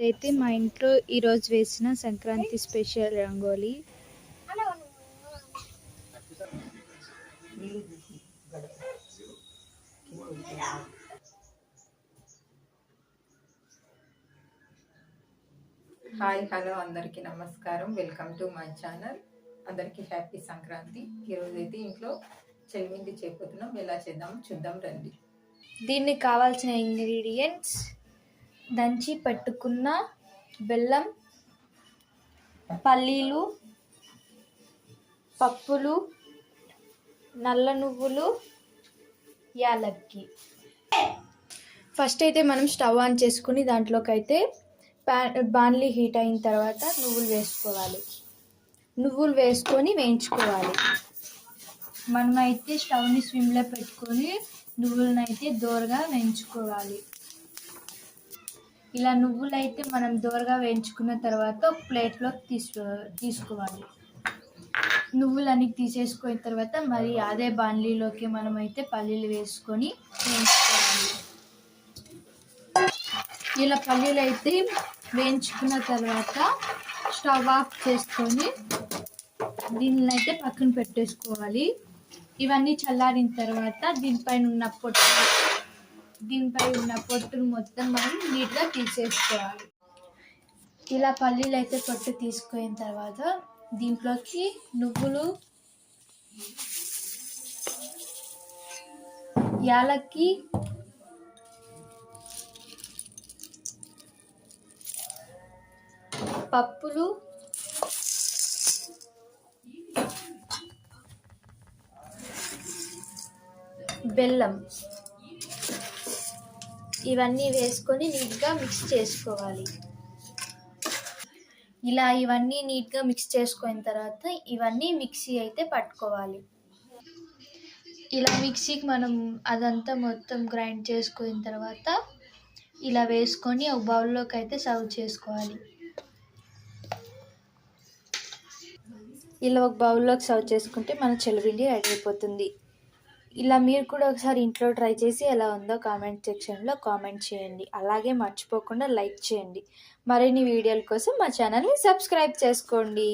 అయితే మా ఇంట్లో ఈరోజు వేసిన Sankranti special rangoli. Hi hello అందరికీ నమస్కారం. Welcome to my channel. అందరికీ హ్యాపీ సంక్రాంతి. ఈరోజు అయితే ఇంట్లో చెలిమిండి చేయబోతున్నాం. ఎలా చేద్దాం చూద్దాం రండి. దీనికి కావాల్సిన ఇంగ్రీడియంట్స్: దంచి పెట్టుకున్న బెల్లం, పల్లీలు, పప్పులు, నల్ల నువ్వులు, యాలక్కి. ఫస్ట్ అయితే మనం స్టవ్ ఆన్ చేసుకుని దాంట్లోకి అయితే బాణలి హీట్ అయిన తర్వాత నువ్వులు వేసుకోవాలి. నువ్వులు వేసుకొని వేయించుకోవాలి. మనమైతే స్టవ్ని స్విమ్లో పెట్టుకొని నువ్వులను అయితే దోరగా వేయించుకోవాలి. ఇలా నువ్వులు అయితే మనం దోరగా వేయించుకున్న తర్వాత ఒక ప్లేట్లోకి తీసుకోవాలి. నువ్వులన్నీ తీసేసుకున్న తర్వాత మరి అదే బాణలీలోకి మనమైతే పల్లీలు వేసుకొని వేయించుకోవాలి. ఇలా పల్లీలు అయితే వేయించుకున్న తర్వాత స్టవ్ ఆఫ్ చేసుకొని దీనిని అయితే పక్కన పెట్టేసుకోవాలి. ఇవన్నీ చల్లారిన తర్వాత దీనిపై ఉన్న పొట్టును మొత్తం మనం నీట్గా తీసేసుకోవాలి. ఇలా పల్లీలు అయితే పొట్టు తీసుకున్న తర్వాత దీంట్లోకి నువ్వులు, యాలక్కి, పప్పులు, బెల్లం ఇవన్నీ వేసుకొని నీట్గా మిక్స్ చేసుకోవాలి. ఇలా ఇవన్నీ నీట్గా మిక్స్ చేసుకున్న తర్వాత ఇవన్నీ మిక్సీ అయితే పట్టుకోవాలి. ఇలా మిక్సీకి మనం అదంతా మొత్తం గ్రైండ్ చేసుకున్న తర్వాత ఇలా వేసుకొని ఒక బౌల్లోకి అయితే సర్వ్ చేసుకోవాలి. ఇలా ఒక బౌల్లోకి సర్వ్ చేసుకుంటే మన చెలిపిండి రెడీ అయిపోతుంది. ఇలా మీరు కూడా ఒకసారి ఇంట్లో ట్రై చేసి ఎలా ఉందో కామెంట్ సెక్షన్లో కామెంట్ చేయండి. అలాగే మర్చిపోకుండా లైక్ చేయండి. మరిన్ని వీడియోల కోసం మా ఛానల్ని సబ్స్క్రైబ్ చేసుకోండి.